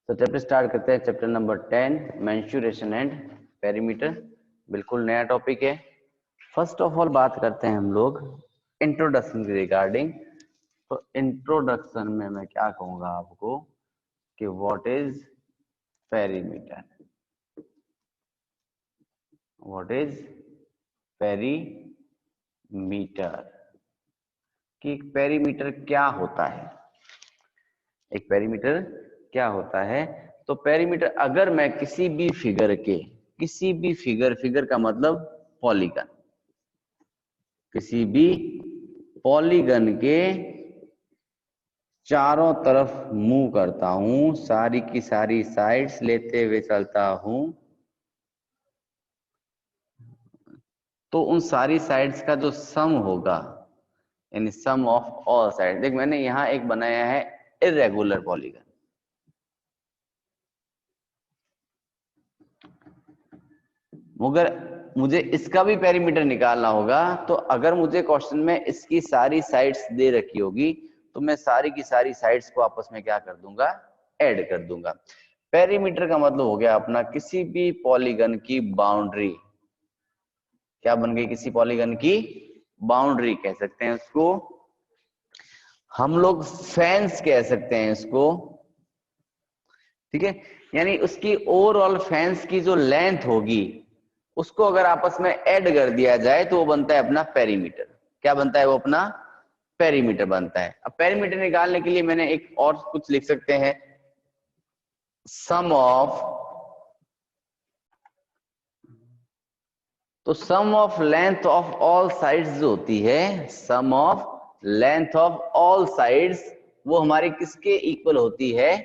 तो chapter start करते हैं। Chapter number 10 menstruation and perimeter, बिल्कुल नया टॉपिक है। फर्स्ट ऑफ ऑल बात करते हैं हम लोग इंट्रोडक्शन के रिगार्डिंग। तो इंट्रोडक्शन में मैं क्या कहूँगा आपको कि what is perimeter, what is perimeter, कि पेरीमीटर क्या होता है, एक पेरीमीटर क्या होता है। तो पेरीमीटर, अगर मैं किसी भी फिगर के, किसी भी फिगर का मतलब पॉलीगन, किसी भी पॉलीगन के चारों तरफ मूव करता हूं, सारी की सारी साइड्स लेते हुए चलता हूं, तो उन सारी साइड्स का जो सम होगा, यानी सम ऑफ ऑल साइड। देख मैंने यहां एक बनाया है इरेगुलर पॉलीगन, मगर मुझे इसका भी पेरीमीटर निकालना होगा। तो अगर मुझे क्वेश्चन में इसकी सारी साइड्स दे रखी होगी तो मैं सारी की सारी साइड्स को आपस में क्या कर दूंगा, ऐड कर दूंगा। पेरीमीटर का मतलब हो गया अपना किसी भी पॉलीगन की बाउंड्री। क्या बन गई, किसी पॉलीगन की बाउंड्री कह सकते हैं उसको, हम लोग फेंस कह सकते हैं इसको, ठीक है। यानी उसकी ओवरऑल फेंस की जो लेंथ होगी उसको अगर आपस में ऐड कर दिया जाए तो वो बनता है अपना पेरीमीटर। क्या बनता है, वो अपना पेरीमीटर बनता है। अब पेरीमीटर निकालने के लिए मैंने एक और कुछ लिख सकते हैं, सम ऑफ, तो sum of length of all sides जो होती है, sum of length of all sides, वो हमारी किसके इक्वल होती है,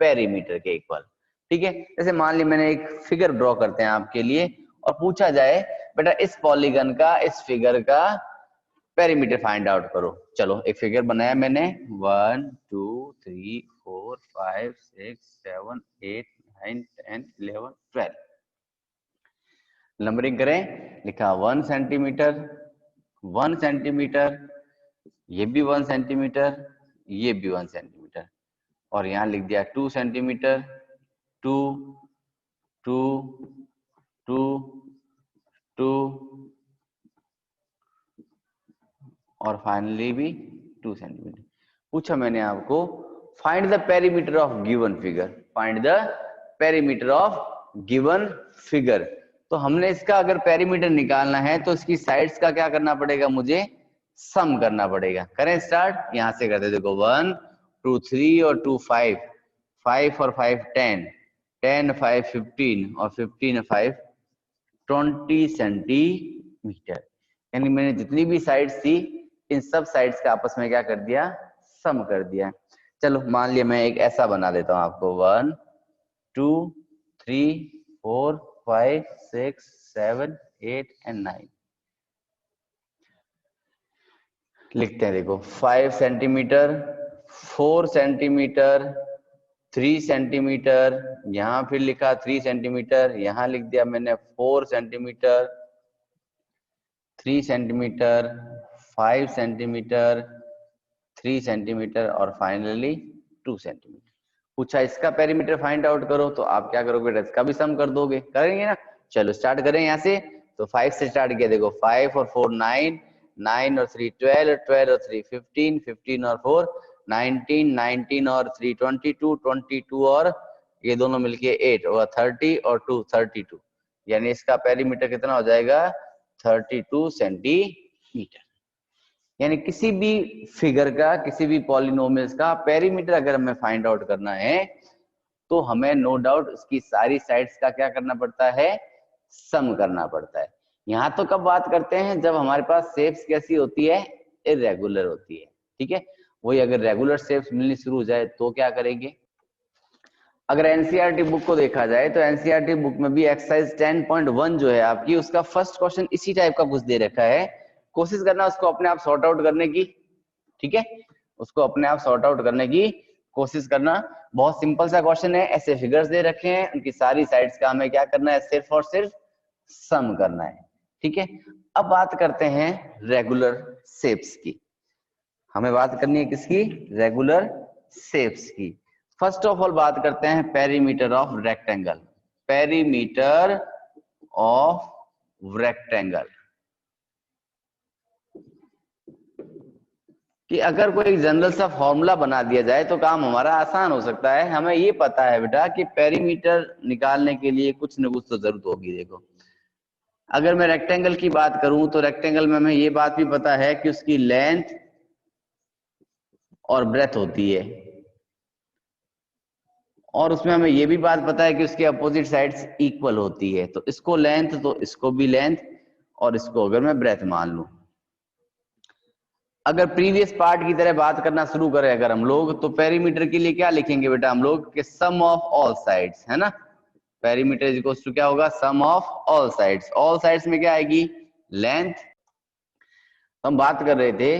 पेरीमीटर के इक्वल। ठीक है। जैसे मान ली मैंने एक फिगर ड्रॉ करते हैं आपके लिए और पूछा जाए बेटा इस पॉलीगन का, इस फिगर का पेरीमीटर फाइंड आउट करो। चलो एक फिगर बनाया मैंने, 1 2 3 4 5 6 7 8 9 10 11 12, नंबरिंग करें। लिखा 1 सेंटीमीटर, 1 सेंटीमीटर, ये भी 1 सेंटीमीटर, ये भी 1 सेंटीमीटर, और यहां लिख दिया 2 सेंटीमीटर, 2 2 2 2 और फाइनली भी 2 सेंटीमीटर। पूछा मैंने आपको find the perimeter of given figure, find the perimeter of given figure. तो हमने इसका अगर पेरीमीटर निकालना है तो इसकी साइड्स का क्या करना पड़ेगा, मुझे सम करना पड़ेगा। करें स्टार्ट, यहां से करते, देखो 1 2 3 और 2 5, 5 और 5 10, 10 5 15 और 15 5 20 सेंटीमीटर। यानी मैंने जितनी भी साइड्स थी इन सब साइड्स का आपस में क्या कर दिया, सम कर दिया। चलो मान लिया मैं एक ऐसा बना देता हूं आपको, 1 2 3 4 5 6 7 8 एंड 9। लिखते हैं, देखो 5 सेंटीमीटर, 4 सेंटीमीटर, 3 सेंटीमीटर, यहां फिर लिखा 3 सेंटीमीटर, यहां लिख दिया मैंने 4 सेंटीमीटर, 3 सेंटीमीटर, 5 सेंटीमीटर, 3 सेंटीमीटर और फाइनली 2 सेंटीमीटर। पूछा इसका पेरीमीटर फाइंड आउट करो, तो आप क्या करोगे बेटा, इसका भी सम कर दोगे, करेंगे ना। चलो स्टार्ट करें यहाँ से। तो 5 से स्टार्ट किया, देखो 5 और 4 9, 9 और 3 12, 12 और 3 15, 15 और 4 19, 19 और 3 22, 22 और ये दोनों मिलके 8 और 30 और 2 32, यानी इसका पेरीमीटर कितना हो जाएगा, 32 सेंटीमीटर। यानी किसी भी फिगर का, किसी भी पॉलिनोमियल्स का पेरीमीटर अगर हमें फाइंड आउट करना है तो हमें नो डाउट उसकी सारी साइड्स का क्या करना पड़ता है, सम करना पड़ता है। यहां तो कब बात करते हैं, जब हमारे पास शेप्स कैसी होती है, इरेगुलर होती है। ठीक है, वही अगर रेगुलर शेप्स मिलनी शुरू हो जाए तो क्या करेंगे। अगर एनसीईआरटी बुक को देखा जाए तो एनसीईआरटी बुक में भी एक्सरसाइज 10.1 जो है आपकी, उसका फर्स्ट क्वेश्चन इसी टाइप का कुछ दे रखा है। कोशिश करना उसको अपने आप सॉर्ट आउट करने की, ठीक है, उसको अपने आप सॉर्ट आउट करने की कोशिश करना। बहुत सिंपल सा क्वेश्चन है, ऐसे फिगर्स दे रखे हैं, उनकी सारी साइड्स का हमें क्या करना है, सिर्फ और सिर्फ सम करना है। ठीक है, अब बात करते हैं रेगुलर शेप्स की। हमें बात करनी है किसकी, रेगुलर शेप्स की। फर्स्ट ऑफ ऑल बात करते हैं perimeter of rectangle. Perimeter of rectangle कि अगर कोई जनरल सा फॉर्मूला बना दिया जाए तो काम हमारा आसान हो सकता है। हमें ये पता है बेटा कि पेरीमीटर निकालने के लिए कुछ न कुछ तो जरूरत होगी। देखो, अगर मैं रेक्टेंगल की बात करूं तो रेक्टेंगल में हमें ये बात भी पता है कि उसकी लेंथ और ब्रेथ होती है, और उसमें हमें ये भी बात पता है कि उसके अपोजिट साइड्स इक्वल होती है। तो इसको लेंथ तो इसको भी लेंथ, और इसको अगर मैं ब्रेथ मान लूं, अगर प्रीवियस पार्ट की तरह बात करना शुरू करें अगर हम लोग, तो पेरीमीटर के लिए क्या लिखेंगे बेटा हम लोग कि सम ऑफ ऑल साइड्स, है ना। पेरीमीटर इज इक्वल टू क्या होगा, sum of all sides. All sides में क्या आएगी, लेंथ। हम बात कर रहे थे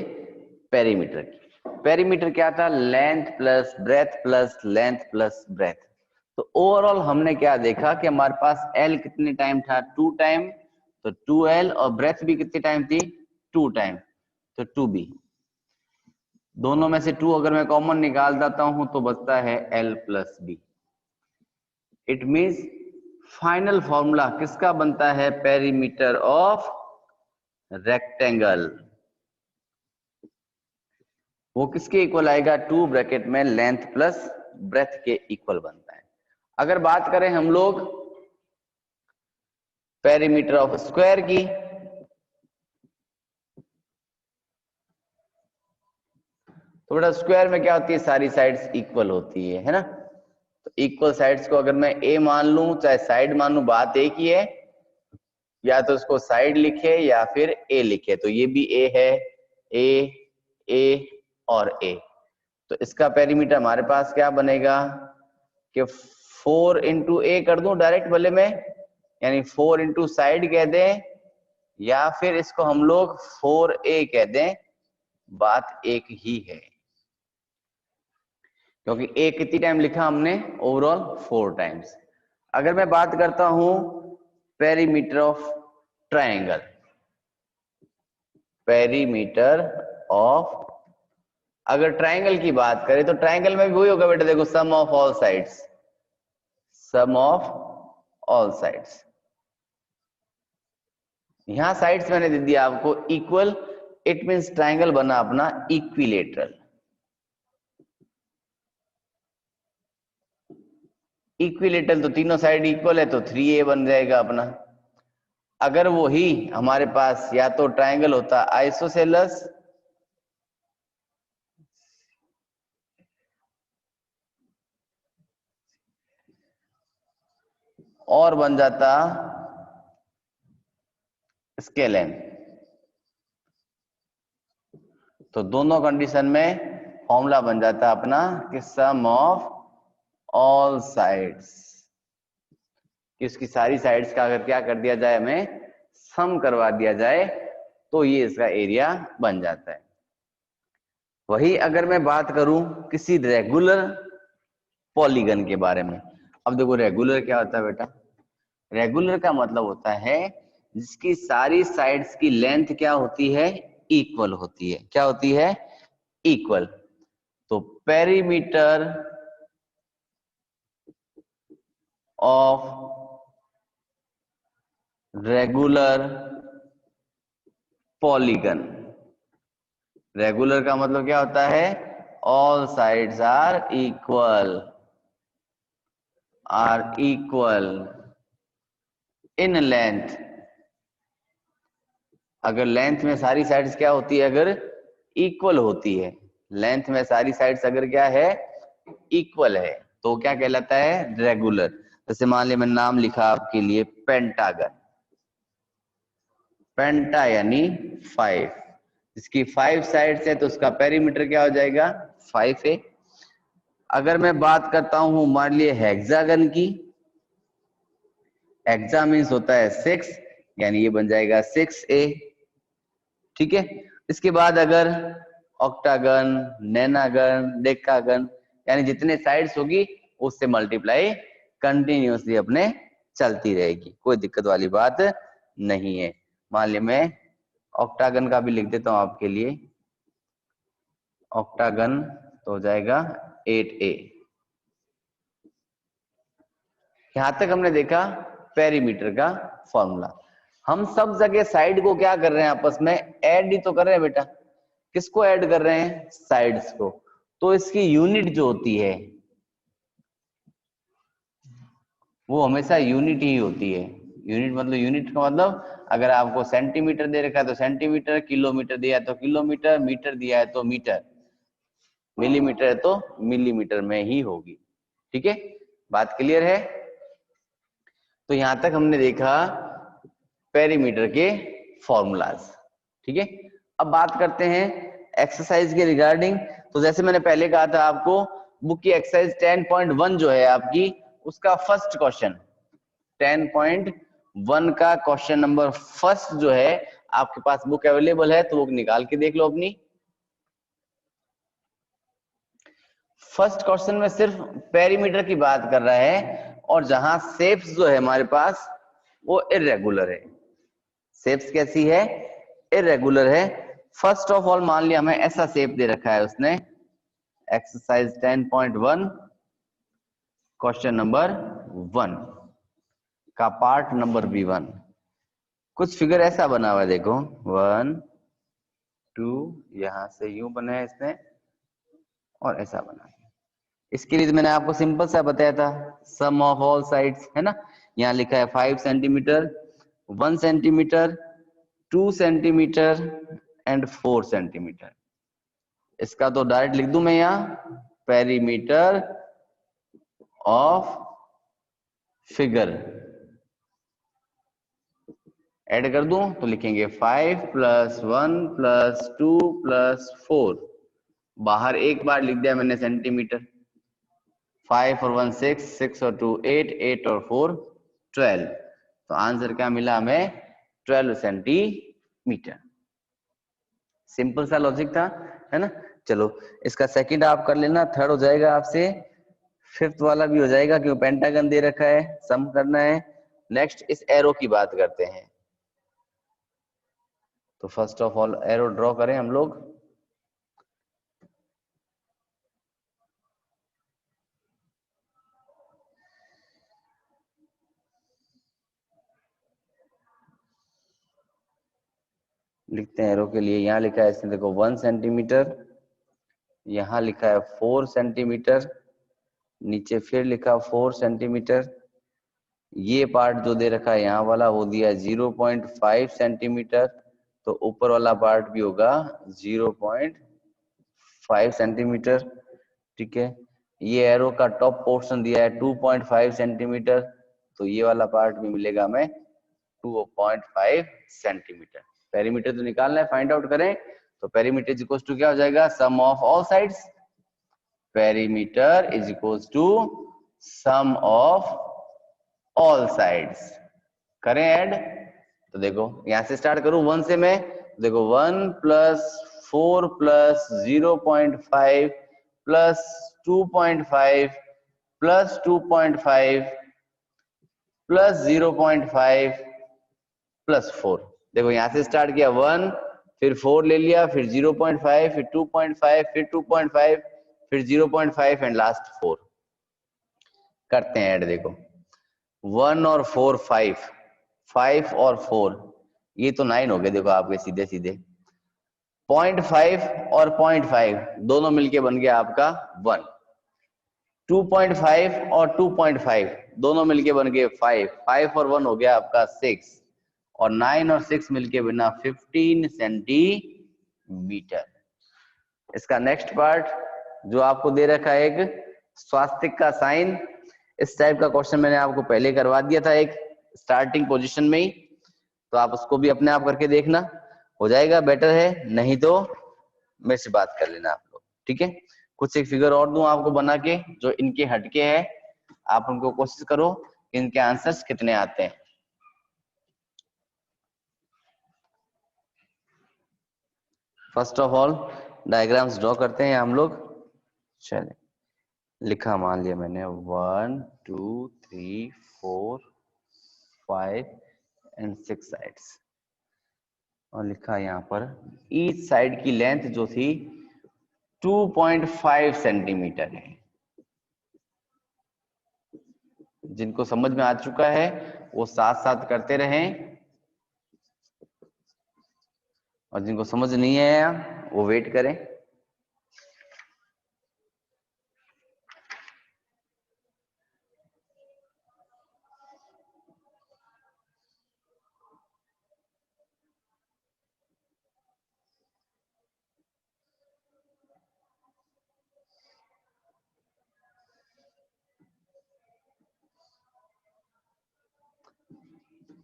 पेरीमीटर की। पेरीमीटर क्या था, length plus breadth plus length plus breadth. तो ओवरऑल हमने क्या देखा कि हमारे पास एल कितने टाइम था, 2 टाइम, तो 2L, और ब्रेथ भी कितने टाइम थी, 2 टाइम, तो 2B। दोनों में से 2 अगर मैं कॉमन निकाल देता हूं तो बचता है L plus B। It means final formula किसका बनता है, पेरीमीटर ऑफ रेक्टेंगल। वो किसके इक्वल आएगा, 2 ब्रैकेट में लेंथ प्लस ब्रेथ के इक्वल बनता है। अगर बात करें हम लोग पेरीमीटर ऑफ स्क्वायर की, तो बेटा स्क्वायर में क्या होती है, सारी साइड्स इक्वल होती है ना। तो इक्वल साइड्स को अगर मैं ए मान लूं चाहे साइड मान लूं, बात एक ही है। या तो इसको साइड लिखे या फिर ए लिखे, तो ये भी ए है, ए और ए। तो इसका पेरीमीटर हमारे पास क्या बनेगा कि 4 इंटू ए कर दूं डायरेक्ट भले में, यानी 4 इंटू साइड कह दें, या फिर इसको हम लोग 4A कह दें, बात एक ही है। क्योंकि ए कितनी टाइम लिखा हमने, ओवरऑल 4 टाइम्स। अगर मैं बात करता हूं perimeter of triangle, perimeter of, अगर ट्रायंगल की बात करें तो ट्रायंगल में भी वही होगा बेटा, देखो sum of all sides, sum of all sides. यहां साइड्स मैंने दे दिया आपको इक्वल, इट मींस ट्रायंगल बना अपना इक्विलेटरल। इक्विलेटरल तो तीनों साइड इक्वल है, तो 3A बन जाएगा अपना। अगर वो ही हमारे पास या तो ट्रायंगल होता आइसोसेलस, और बन जाता स्केलेन, तो दोनों कंडीशन में फॉर्मूला बन जाता अपना कि सम ऑफ ऑल साइड्स, कि उसकी सारी साइड्स का अगर क्या कर दिया जाए, हमें सम करवा दिया जाए, तो ये इसका एरिया बन जाता है। वही अगर मैं बात करूं किसी रेगुलर पॉलीगन के बारे में, अब देखो रेगुलर क्या होता है बेटा, रेगुलर का मतलब होता है जिसकी सारी साइड्स की लेंथ क्या होती है, इक्वल होती है। क्या होती है, इक्वल। तो perimeter of regular polygon, regular का मतलब क्या होता है, all sides are equal in length. अगर लेंथ में सारी साइड्स क्या होती है, अगर इक्वल होती है, लेंथ में सारी साइड्स अगर क्या है, इक्वल है, तो क्या कहलाता है, रेगुलर। जैसे मान लिया मैंने नाम लिखा आपके लिए पेंटागन, पेंटा यानी 5, इसकी 5 साइड्स है तो उसका पेरीमीटर क्या हो जाएगा, 5A। अगर मैं बात करता हूं मान लिए हेक्सागन की, हेक्सा मीन्स होता है 6, यानी ये बन जाएगा 6A। ठीक है, इसके बाद अगर ऑक्टागन, नैनागन, डेकागन, यानी जितने साइड्स होगी उससे मल्टीप्लाई कंटिन्यूअसली अपने चलती रहेगी, कोई दिक्कत वाली बात नहीं है। मान लिया मैं ऑक्टागन का भी लिख देता हूं आपके लिए, ऑक्टागन तो हो जाएगा 8A। यहां तक हमने देखा पेरीमीटर का फॉर्मूला। हम सब जगह साइड को क्या कर रहे हैं, आपस में ऐड ही तो कर रहे हैं बेटा। किसको ऐड कर रहे हैं, साइड्स को। तो इसकी यूनिट जो होती है वो हमेशा यूनिट ही होती है। यूनिट मतलब, यूनिट का मतलब अगर आपको सेंटीमीटर दे रखा है तो सेंटीमीटर, किलोमीटर दिया है तो किलोमीटर, मीटर दिया है तो मीटर, मिलीमीटर है तो मिलीमीटर में ही होगी। ठीक है, बात क्लियर है। तो यहां तक हमने देखा पेरीमीटर के फॉर्मूलाज। ठीक है, अब बात करते हैं एक्सरसाइज के रिगार्डिंग। तो जैसे मैंने पहले कहा था आपको, बुक की एक्सरसाइज 10.1 जो है आपकी, उसका फर्स्ट क्वेश्चन 10.1 का क्वेश्चन नंबर फर्स्ट जो है, आपके पास बुक अवेलेबल है तो वो निकाल के देख लो अपनी। फर्स्ट क्वेश्चन में सिर्फ पेरीमीटर की बात कर रहा है, और जहां शेप्स जो है हमारे पास वो इरेगुलर है। शेप्स कैसी है, इरेगुलर है। फर्स्ट ऑफ ऑल मान लिया हमें ऐसा शेप दे रखा है उसने, एक्सरसाइज 10.1 क्वेश्चन नंबर 1 का पार्ट नंबर B1। कुछ फिगर ऐसा बना हुआ है, देखो 1 2, यहां से यूं बना है इसने और ऐसा बना है। इसके लिए मैंने आपको सिंपल सा बताया था, सम ऑफ ऑल साइड्स, है ना। यहाँ लिखा है 5 centimetre, 1 centimetre, 2 centimetre and 4 centimetre. इसका तो डायरेक्ट लिख दूं मैं यहाँ, पेरीमीटर ऑफ फिगर ऐड कर दूं तो लिखेंगे 5 + 1 + 2 + 4। बाहर एक बार लिख दिया मैंने सेंटीमीटर, 5 और 1 6, 6 और 2 8, 8 और 4 12। तो आंसर क्या मिला हमें, 12 सेंटीमीटर। सिंपल सा लॉजिक था, है ना। चलो इसका सेकंड आप कर लेना, थर्ड हो जाएगा आपसे, फिफ्थ वाला भी हो जाएगा क्योंकि पेंटागन दे रखा है, सम करना है। नेक्स्ट इस एरो की बात करते हैं। तो first of all arrow draw करें हम लोग। लिखते हैं एरो के लिए, यहाँ लिखा है इसने देखो 1 सेंटीमीटर, यहाँ लिखा है 4 सेंटीमीटर, नीचे फिर लिखा 4 सेंटीमीटर। ये पार्ट जो दे रखा है यहाँ वाला वो दिया 0.5 सेंटीमीटर, तो ऊपर वाला पार्ट भी होगा 0.5 सेंटीमीटर। ठीक है, ये एरो का टॉप पोर्शन दिया है 2.5 सेंटीमीटर, तो ये वाला पार्ट भी मिलेगा हमें 2.5 सेंटीमीटर। पेरीमीटर तो निकालना है, फाइंड आउट करें। तो पेरीमीटर इज इक्वल टू क्या हो जाएगा, sum of all sides. Perimeter is equal to sum of all sides. करें ऐड, तो देखो यहां से स्टार्ट करूं 1 से मैं, देखो 1 + 4 + 0.5 + 2.5 + 2.5 + 0.5 + 4। देखो यहां से स्टार्ट किया 1, फिर 4 ले लिया, फिर 0.5, फिर 2.5, फिर 2.5, फिर 0.5 एंड लास्ट 4। करते हैं ऐड, देखो 1 और 4 5, 5 और 4 ये तो 9 हो गए। देखो आपके सीधे सीधे 0.5 और 0.5 दोनों मिलके बन गया आपका 1। 2.5 और 2.5 दोनों मिलके बन गए 5, 5 और 1 हो गया आपका 6, और 9 और 6 मिलके बना 15 सेंटीमीटर। इसका नेक्स्ट पार्ट जो आपको दे रखा है एक स्वास्तिक का साइन, इस टाइप का क्वेश्चन मैंने आपको पहले करवा दिया था एक स्टार्टिंग पोजीशन में ही, तो आप उसको भी अपने आप करके देखना, हो जाएगा बेटर है, नहीं तो मेरे से बात कर लेना आप लोग। ठीक है, कुछ एक फिगर और दूं आपको बना के जो इनके हटके है, आप उनको कोशिश करो कि इनके आंसर्स कितने आते हैं। First of all diagrams draw करते हैं हम लोग। चलिए, लिखा मान लिया मैंने 1 2 3 4 5 एंड 6 साइड्स, और लिखा यहाँ पर ईच साइड की लेंथ जो थी 2.5 सेंटीमीटर है। जिनको समझ में आ चुका है वो साथ साथ करते रहें, और जिनको समझ नहीं आया वो वेट करें।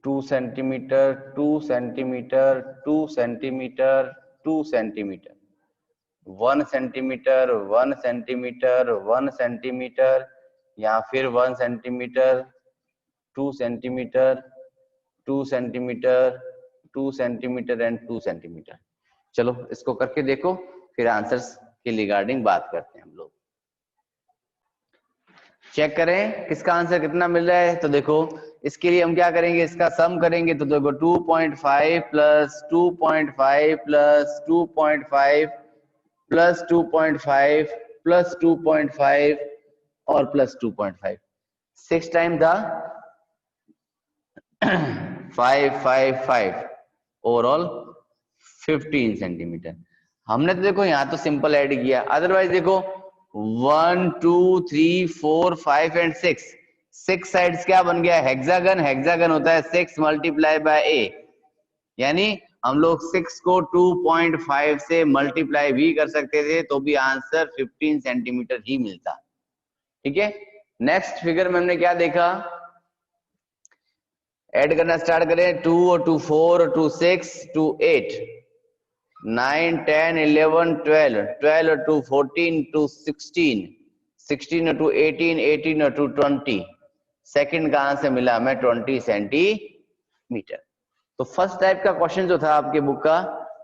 Two centimetre, 2 centimetre, 2 centimetre, 2 centimetre, 1 centimetre, 1 centimetre, 1 centimetre, या फिर 1 centimetre, 2 centimetre, 2 centimetre, 2 centimetre and 2 centimetre. चलो इसको करके देखो, फिर आंसर्स के रिगार्डिंग बात करते हैं हम लोग। चेक करें किसका आंसर कितना मिल रहा है। तो देखो इसके लिए हम क्या करेंगे, इसका सम करेंगे। तो देखो 2.5 प्लस 2.5 प्लस 2.5 प्लस 2.5 प्लस 2.5 और प्लस 2.5, 6 टाइम था 5 ओवरऑल 15 सेंटीमीटर। हमने तो देखो यहाँ तो सिंपल ऐड किया, अदरवाइज देखो 1 2 3 4 5 एंड 6 साइड्स क्या बन गया, हेक्सागन। हेक्सागन होता है 6 मल्टीप्लाई बाय ए, यानी हम लोग 6 को 2.5 से मल्टीप्लाई भी कर सकते थे तो भी आंसर 15 सेंटीमीटर ही मिलता। ठीक है, नेक्स्ट फिगर में हमने क्या देखा, ऐड करना स्टार्ट करें। 2 और 2 4 और 2 6 2 8 9 10 11 12 12 और 2 14 2 16 16 और 2 18 18 और 2 20। सेकंड का आंसर मिला हमें 20 सेंटीमीटर। तो फर्स्ट टाइप का क्वेश्चन जो था आपके बुक का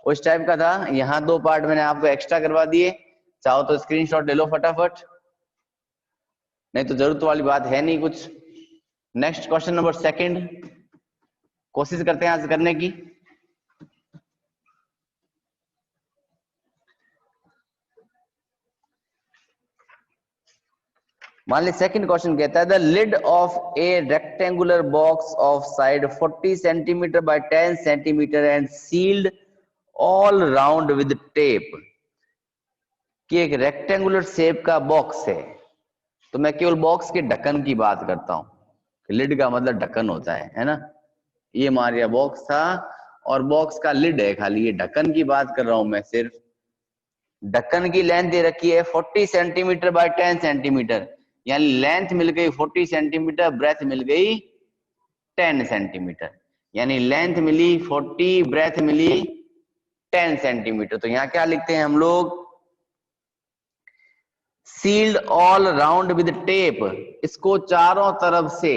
उस टाइप का था। यहाँ 2 पार्ट मैंने आपको एक्स्ट्रा करवा दिए, चाहो तो स्क्रीनशॉट ले लो फटाफट, नहीं तो जरूरत वाली बात है नहीं कुछ। नेक्स्ट क्वेश्चन नंबर सेकंड, कोशिश करते हैं आज करने की। मान ली सेकंड क्वेश्चन कहता है the lid of a rectangular box of side 40 centimetre by 10 centimetre and sealed all round with tape. कि एक रेक्टेंगुलर शेप का बॉक्स है, तो मैं केवल बॉक्स के ढक्कन की बात करता हूं। लिड का मतलब ढक्कन होता है ना। ये हमारा बॉक्स था और बॉक्स का लिड है, खाली ये ढक्कन की बात कर रहा हूं मैं सिर्फ। ढक्कन की लेंथ दे रखी है 40 सेंटीमीटर बाय 10 सेंटीमीटर, यानी लेंथ मिल गई 40 सेंटीमीटर, ब्रेथ मिल गई 10 सेंटीमीटर, यानी लेंथ मिली 40, ब्रेथ मिली 10 सेंटीमीटर। तो यहाँ क्या लिखते हैं हम लोग, sealed all round with tape. इसको चारों तरफ से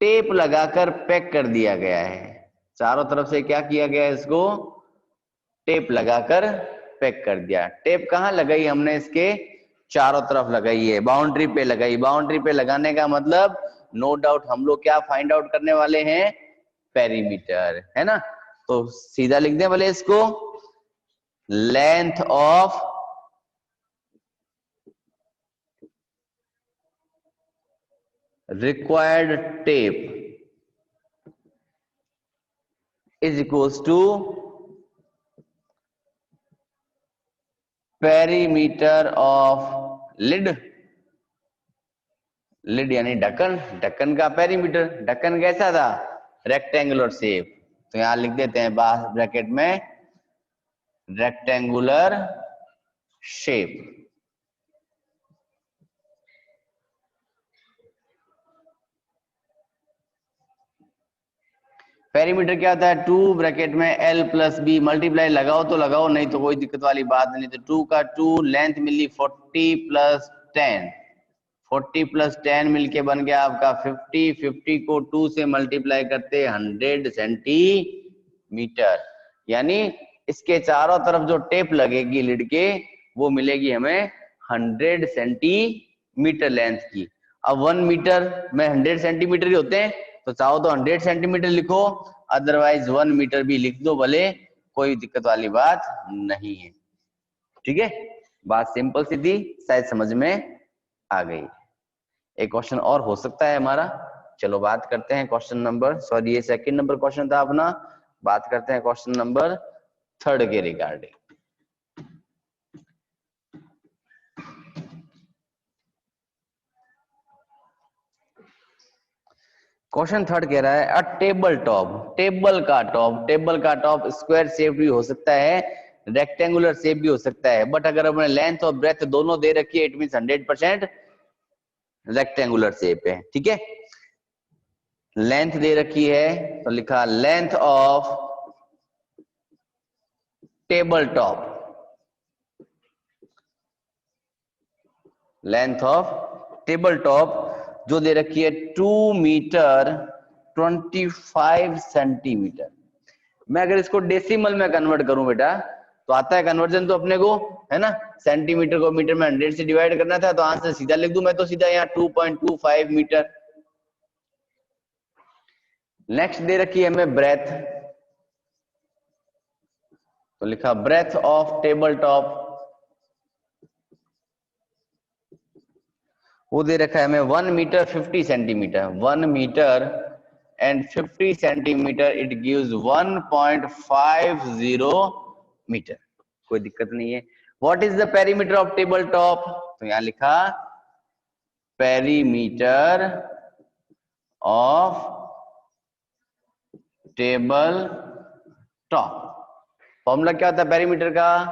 टेप लगाकर पैक कर दिया गया है। चारों तरफ से क्या किया गया है, इसको टेप लगाकर पैक कर दिया। टेप कहाँ लगाई हमने, इसके चारों तरफ लगाई है, बाउंड्री पे लगाई। बाउंड्री पे लगाने का मतलब नो डाउट हम लोग क्या फाइंड आउट करने वाले हैं, पेरीमीटर, है ना। तो सीधा लिख दें भले इसको, length of required tape is equals to perimeter of lid। Lid यानी ढक्कन, ढक्कन का पेरीमीटर। ढक्कन कैसा था, रेक्टेंगुलर शेप, तो यहां लिख देते हैं ब्रैकेट में रेक्टेंगुलर शेप। पेरीमीटर क्या होता है, 2 ब्रैकेट में L प्लस बी, मल्टीप्लाई लगाओ तो लगाओ, नहीं तो कोई दिक्कत वाली बात नहीं। तो 2 का 2, लेंथ मिली 40 प्लस 10, 40 प्लस 10 मिलके बन गया आपका 50। 50 को 2 से मल्टीप्लाई करते 100 सेंटीमीटर, यानी इसके चारों तरफ जो टेप लगेगी लिड के वो मिलेगी हमें 100 सेंटीमीटर लेंथ की। अब 1 मीटर में 100 सेंटीमीटर ही होते हैं, तो चाहो तो 100 सेंटीमीटर लिखो, अदरवाइज 1 मीटर भी लिख दो भले, कोई दिक्कत वाली बात नहीं है। ठीक है, बात सिंपल सी थी, शायद समझ में आ गई। एक क्वेश्चन और हो सकता है हमारा। चलो बात करते हैं क्वेश्चन नंबर, सॉरी ये सेकंड नंबर क्वेश्चन था अपना, बात करते हैं क्वेश्चन नंबर 3 के रिगार्डिंग। क्वेश्चन 3 कह रहा है अ टेबल टॉप, टेबल का टॉप स्क्वायर शेप भी हो सकता है, रेक्टेंगुलर शेप भी हो सकता है, बट अगर अपने लेंथ और ब्रेथ दोनों दे रखी है इट मींस 100% रेक्टेंगुलर शेप है। ठीक है, लेंथ दे रखी है तो लिखा length of table top, length of table top जो दे रखी है 2 मीटर 25 सेंटीमीटर। मैं अगर इसको डेसिमल में कन्वर्ट करूं बेटा तो आता है कन्वर्जन तो अपने को, है ना, सेंटीमीटर को मीटर में 100 से डिवाइड करना था, तो आंसर सीधा लिख दूं मैं, तो सीधा यहाँ 2.25 मीटर। नेक्स्ट दे रखी है हमें ब्रेथ, तो लिखा ब्रेथ ऑफ टेबल टॉप, वो दे रखा है हमें 1 metre 50 centimetre, 1 metre and 50 centimetre, it gives 1.50 metre. कोई दिक्कत नहीं है। What is the perimeter of table top, तो यहां लिखा perimeter of table top. Formula क्या होता है पेरीमीटर का,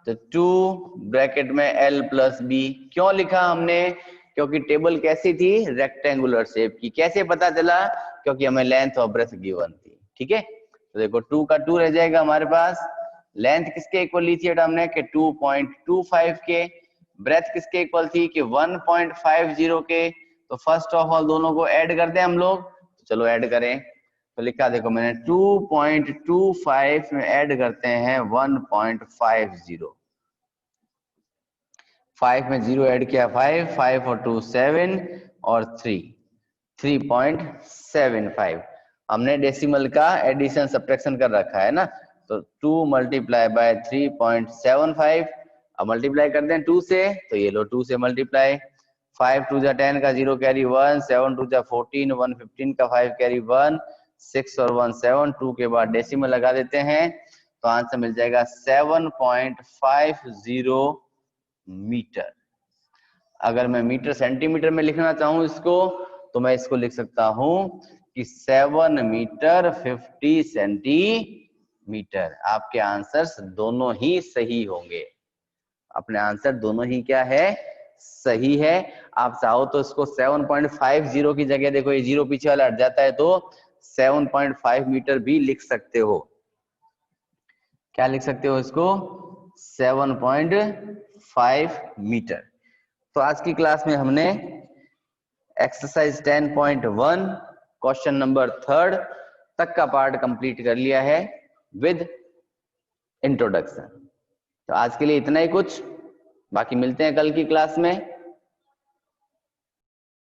तो 2 ब्रैकेट में l प्लस बी। क्यों लिखा हमने, क्योंकि टेबल कैसी थी, रेक्टेंगुलर शेप की। कैसे पता चला, क्योंकि हमें लेंथ और ब्रेथ गिवन थी। ठीक है, तो देखो 2 का 2 रह जाएगा हमारे पास, लेंथ किसके इक्वल ली थी हमने कि 2.25 के, ब्रेथ किसके इक्वल थी कि 1.50 के। तो फर्स्ट ऑफ ऑल दोनों को ऐड कर दें हम लोग, तो चलो ऐड करें। तो लिखा देखो मैंने 2.25 में ऐड करते हैं 1.50, 5 में 0 ऐड किया 5, 5 और 2 7 और 3 3.75। हमने डेसिमल का एडिशन सब्ट्रैक्शन कर रखा है ना, तो 2 मल्टीप्लाई बाय 3.75, अब मल्टीप्लाई करते हैं 2 से, तो ये लो 2 से मल्टीप्लाई, 5 2 जा 10 का 0 कैरी 1, 7 2 जा 14, 1 15 का 5 कैरी 1, 6 और 1 7, 2 के बाद डेसिमल लगा देते हैं, तो आंसर मिल जाएगा 7.50 मीटर। अगर मैं मीटर सेंटीमीटर में लिखना चाहूं इसको, तो मैं इसको लिख सकता हूं कि 7 मीटर 50 सेंटीमीटर। आपके आंसर्स दोनों ही सही होंगे, अपने आंसर दोनों ही क्या है, सही है। आप चाहो तो इसको 7.50 की जगह, देखो ये 0 पीछे वाला हट जाता है, तो 7.5 मीटर भी लिख सकते हो। क्या लिख सकते हो इसको, 7.5 मीटर। तो आज की क्लास में हमने एक्सरसाइज 10.1 क्वेश्चन नंबर 3 तक का पार्ट कंप्लीट कर लिया है विद इंट्रोडक्शन। तो आज के लिए इतना ही कुछ, बाकी मिलते हैं कल की क्लास में।